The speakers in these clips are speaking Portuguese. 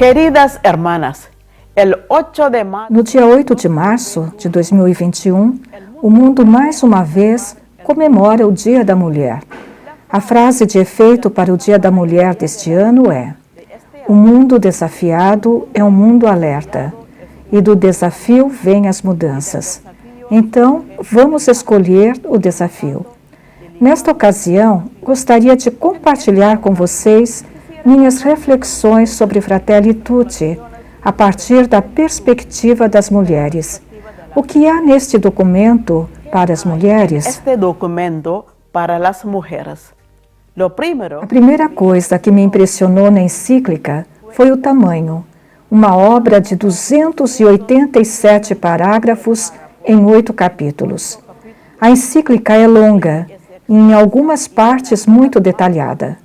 Queridas hermanas, No dia 8 de março de 2021, o mundo mais uma vez comemora o Dia da Mulher. A frase de efeito para o Dia da Mulher deste ano é: o mundo desafiado é um mundo alerta, e do desafio vêm as mudanças. Então, vamos escolher o desafio. Nesta ocasião, gostaria de compartilhar com vocês minhas reflexões sobre Fratelli Tutti, a partir da perspectiva das mulheres. O que há neste documento para as mulheres? A primeira coisa que me impressionou na encíclica foi o tamanho. Uma obra de 287 parágrafos em 8 capítulos. A encíclica é longa e, em algumas partes, muito detalhada.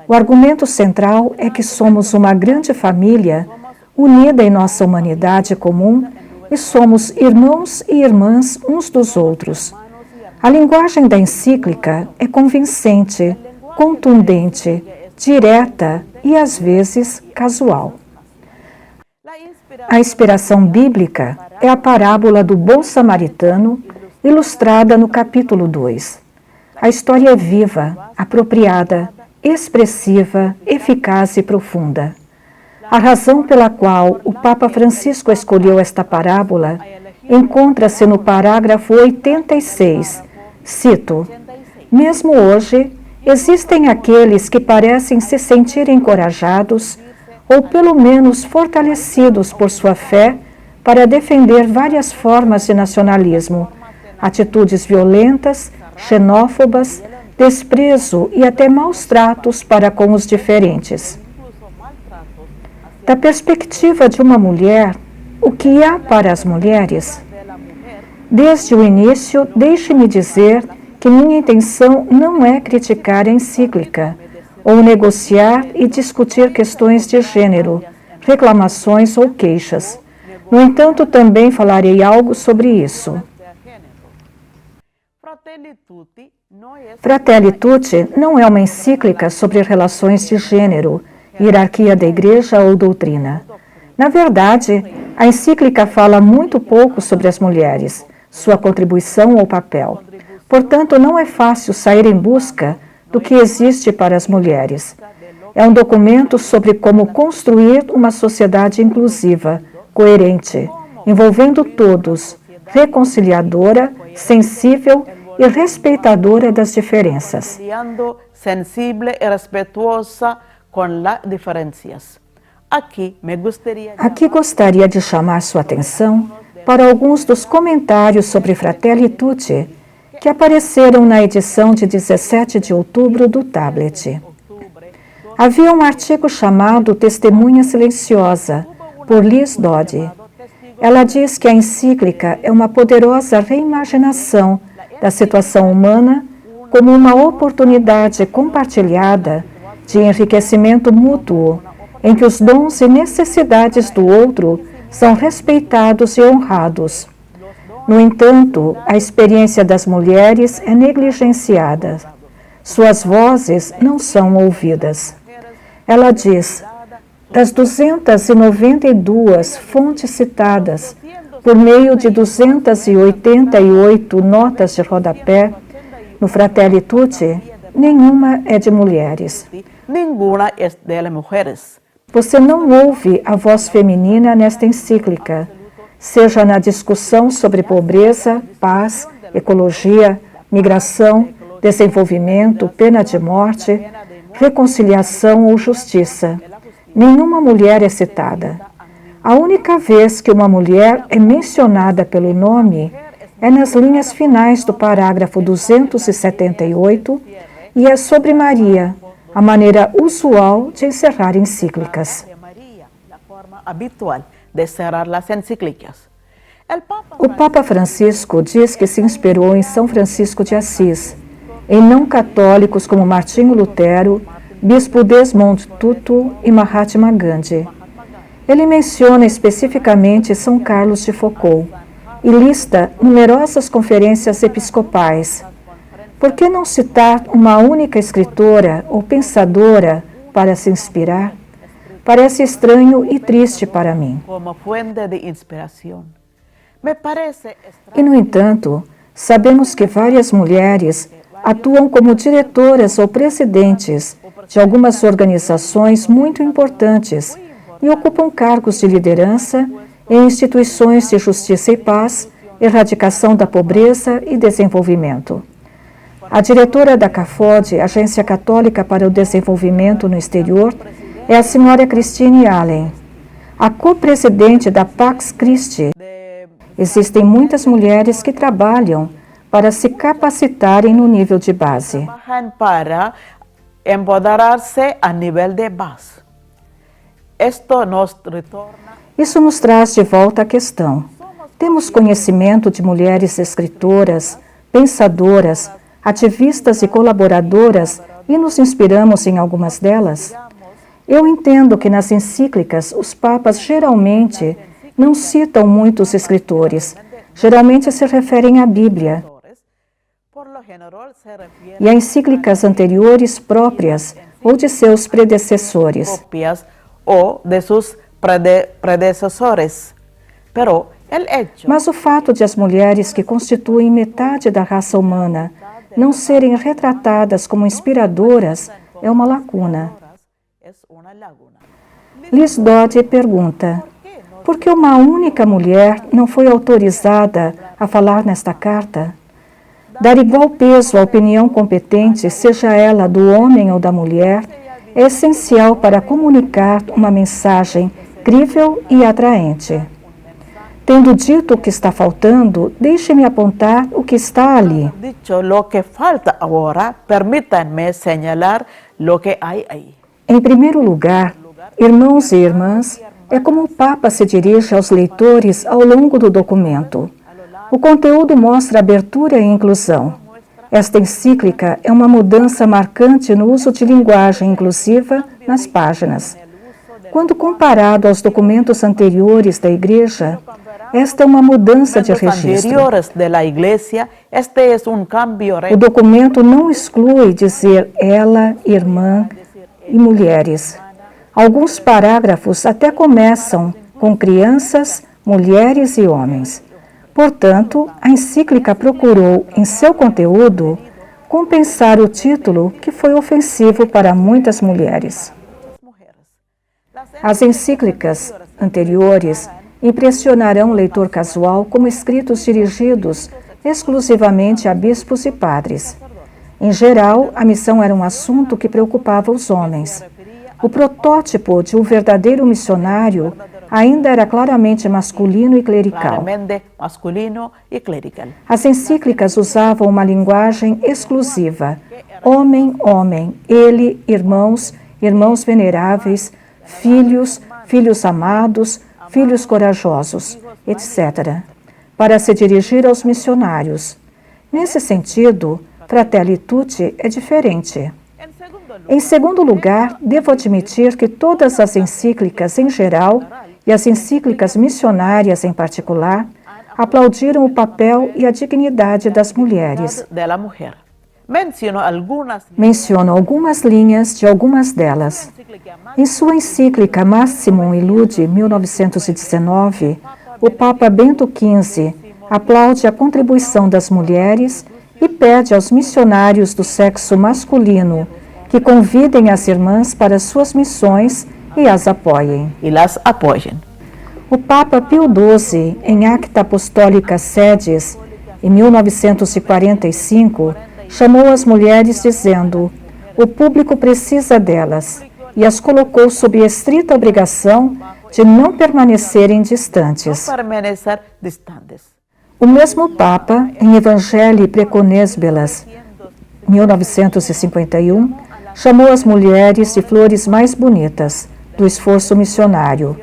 O argumento central é que somos uma grande família unida em nossa humanidade comum e somos irmãos e irmãs uns dos outros. A linguagem da encíclica é convincente, contundente, direta e, às vezes, casual. A inspiração bíblica é a parábola do bom samaritano, ilustrada no capítulo 2. A história é viva, apropriada, expressiva, eficaz e profunda. A razão pela qual o Papa Francisco escolheu esta parábola encontra-se no parágrafo 86. Cito: mesmo hoje, existem aqueles que parecem se sentir encorajados ou pelo menos fortalecidos por sua fé para defender várias formas de nacionalismo, atitudes violentas, xenófobas, desprezo e até maus tratos para com os diferentes. Da perspectiva de uma mulher, o que há para as mulheres? Desde o início, deixe-me dizer que minha intenção não é criticar a encíclica, ou negociar e discutir questões de gênero, reclamações ou queixas. No entanto, também falarei algo sobre isso. Fratelli Tutti não é uma encíclica sobre relações de gênero, hierarquia da igreja ou doutrina. Na verdade, a encíclica fala muito pouco sobre as mulheres, sua contribuição ou papel. Portanto, não é fácil sair em busca do que existe para as mulheres. É um documento sobre como construir uma sociedade inclusiva, coerente, envolvendo todos, reconciliadora, sensível e respeitadora das diferenças. Aqui gostaria de chamar sua atenção para alguns dos comentários sobre Fratelli Tutti que apareceram na edição de 17 de outubro do Tablet. Havia um artigo chamado Testemunha Silenciosa, por Liz Dodd. Ela diz que a encíclica é uma poderosa reimaginação da situação humana como uma oportunidade compartilhada de enriquecimento mútuo, em que os dons e necessidades do outro são respeitados e honrados. No entanto, a experiência das mulheres é negligenciada. Suas vozes não são ouvidas. Ela diz: das 292 fontes citadas, por meio de 288 notas de rodapé, no Fratelli Tutti, nenhuma é de mulheres. Você não ouve a voz feminina nesta encíclica, seja na discussão sobre pobreza, paz, ecologia, migração, desenvolvimento, pena de morte, reconciliação ou justiça. Nenhuma mulher é citada. A única vez que uma mulher é mencionada pelo nome é nas linhas finais do parágrafo 278 e é sobre Maria, a maneira usual de encerrar encíclicas. O Papa Francisco diz que se inspirou em São Francisco de Assis, em não católicos como Martinho Lutero, Bispo Desmond Tutu e Mahatma Gandhi. Ele menciona especificamente São Carlos de Foucault e lista numerosas conferências episcopais. Por que não citar uma única escritora ou pensadora para se inspirar? parece estranho e triste para mim. E, no entanto, sabemos que várias mulheres atuam como diretoras ou presidentes de algumas organizações muito importantes e ocupam cargos de liderança em instituições de justiça e paz, erradicação da pobreza e desenvolvimento. A diretora da CAFOD, Agência Católica para o Desenvolvimento no Exterior, é a senhora Christine Allen. A co-presidente da Pax Christi. Existem muitas mulheres que trabalham para se capacitarem no nível de base. Para empoderar-se a nível de base. Isso nos traz de volta à questão. Temos conhecimento de mulheres escritoras, pensadoras, ativistas e colaboradoras e nos inspiramos em algumas delas? Eu entendo que nas encíclicas os papas geralmente não citam muitos escritores, geralmente se referem à Bíblia e a encíclicas anteriores próprias ou de seus predecessores. Ou de seus predecessores. Mas o fato de as mulheres que constituem metade da raça humana não serem retratadas como inspiradoras é uma lacuna. Liz Dodd pergunta: por que uma única mulher não foi autorizada a falar nesta carta? Dar igual peso à opinião competente, seja ela do homem ou da mulher, é essencial para comunicar uma mensagem crível e atraente. Tendo dito o que está faltando, deixe-me apontar o que está ali. Dicho lo que falta agora, permítanme señalar lo que hay aí. Em primeiro lugar, irmãos e irmãs, é como o Papa se dirige aos leitores ao longo do documento. O conteúdo mostra abertura e inclusão. Esta encíclica é uma mudança marcante no uso de linguagem inclusiva nas páginas. Quando comparado aos documentos anteriores da Igreja, esta é uma mudança de registro. O documento não exclui dizer ela, irmã e mulheres. Alguns parágrafos até começam com crianças, mulheres e homens. Portanto, a encíclica procurou, em seu conteúdo, compensar o título que foi ofensivo para muitas mulheres. As encíclicas anteriores impressionarão o leitor casual como escritos dirigidos exclusivamente a bispos e padres. Em geral, a missão era um assunto que preocupava os homens. O protótipo de um verdadeiro missionário ainda era claramente masculino e clerical. As encíclicas usavam uma linguagem exclusiva: homem, homem, ele, irmãos, irmãos veneráveis, filhos, filhos amados, filhos corajosos, etc., para se dirigir aos missionários. Nesse sentido, Fratelli Tutti é diferente. Em segundo lugar, devo admitir que todas as encíclicas em geral e as encíclicas missionárias em particular aplaudiram o papel e a dignidade das mulheres. Menciono algumas linhas de algumas delas. Em sua encíclica Maximum Illudi, 1919, o Papa Bento XV aplaude a contribuição das mulheres e pede aos missionários do sexo masculino que convidem as irmãs para suas missões e as apoiem. O Papa Pio XII, em Acta Apostolica Sedis, em 1945, chamou as mulheres dizendo: o público precisa delas, e as colocou sob estrita obrigação de não permanecerem distantes. O mesmo Papa, em Evangelii Preconesbelas, 1951, chamou as mulheres de flores mais bonitas do esforço missionário.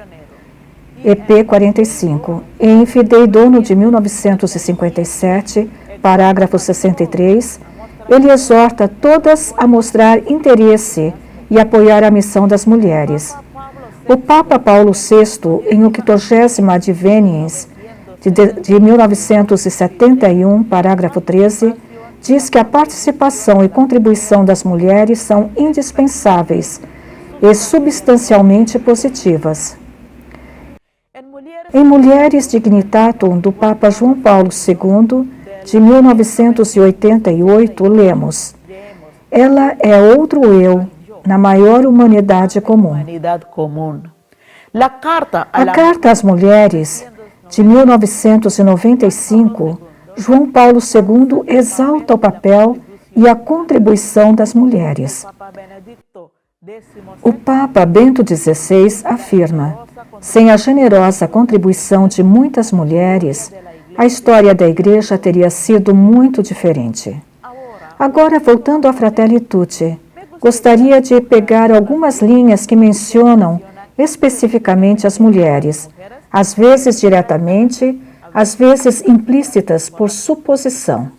EP 45. Em Fidei Dono de 1957, parágrafo 63, ele exorta todas a mostrar interesse e apoiar a missão das mulheres. O Papa Paulo VI, em 80ª Adveniens de 1971, parágrafo 13, diz que a participação e contribuição das mulheres são indispensáveis e substancialmente positivas. Em Mulheres Dignitatum, do Papa João Paulo II, de 1988, lemos: ela é outro eu, na maior humanidade comum. A Carta às Mulheres, de 1995, João Paulo II exalta o papel e a contribuição das mulheres. O Papa Bento XVI afirma: sem a generosa contribuição de muitas mulheres, a história da Igreja teria sido muito diferente. Agora, voltando à Fratelli Tutti, gostaria de pegar algumas linhas que mencionam especificamente as mulheres, às vezes diretamente, às vezes implícitas por suposição.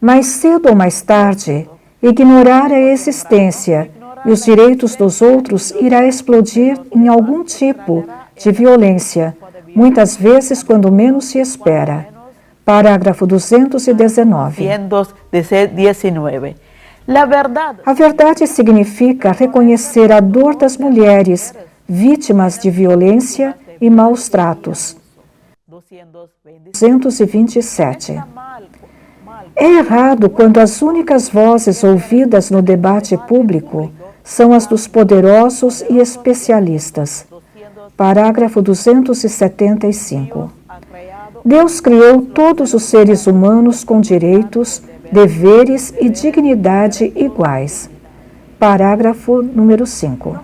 Mais cedo ou mais tarde, ignorar a existência e os direitos dos outros irá explodir em algum tipo de violência, muitas vezes quando menos se espera. Parágrafo 219. A verdade significa reconhecer a dor das mulheres vítimas de violência e maus tratos. 227. É errado quando as únicas vozes ouvidas no debate público são as dos poderosos e especialistas. Parágrafo 275. Deus criou todos os seres humanos com direitos, deveres e dignidade iguais. Parágrafo número 5.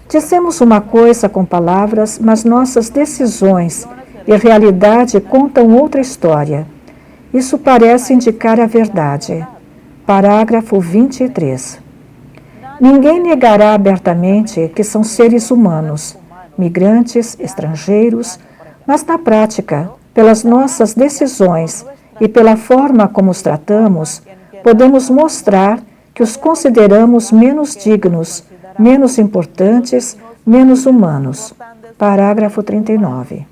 Dizemos uma coisa com palavras, mas nossas decisões e realidade contam outra história. Isso parece indicar a verdade. Parágrafo 23. Ninguém negará abertamente que são seres humanos, migrantes, estrangeiros, mas na prática, pelas nossas decisões e pela forma como os tratamos, podemos mostrar que os consideramos menos dignos, menos importantes, menos humanos. Parágrafo 39.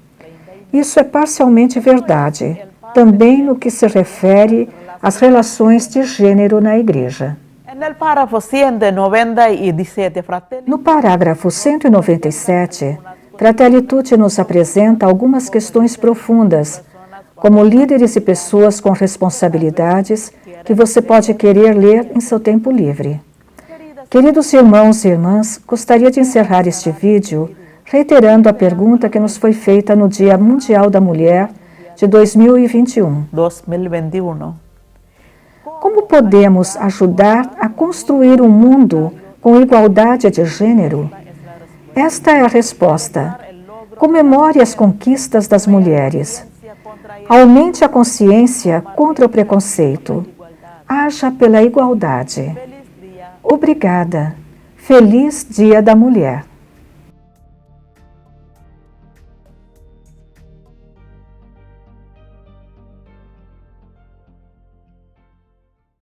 Isso é parcialmente verdade, também no que se refere às relações de gênero na Igreja. No parágrafo 197, Fratelli Tutti nos apresenta algumas questões profundas, como líderes e pessoas com responsabilidades, que você pode querer ler em seu tempo livre. Queridos irmãos e irmãs, gostaria de encerrar este vídeo reiterando a pergunta que nos foi feita no Dia Mundial da Mulher de 2021. Como podemos ajudar a construir um mundo com igualdade de gênero? Esta é a resposta. Comemore as conquistas das mulheres. Aumente a consciência contra o preconceito. Haja pela igualdade. Obrigada. Feliz Dia da Mulher.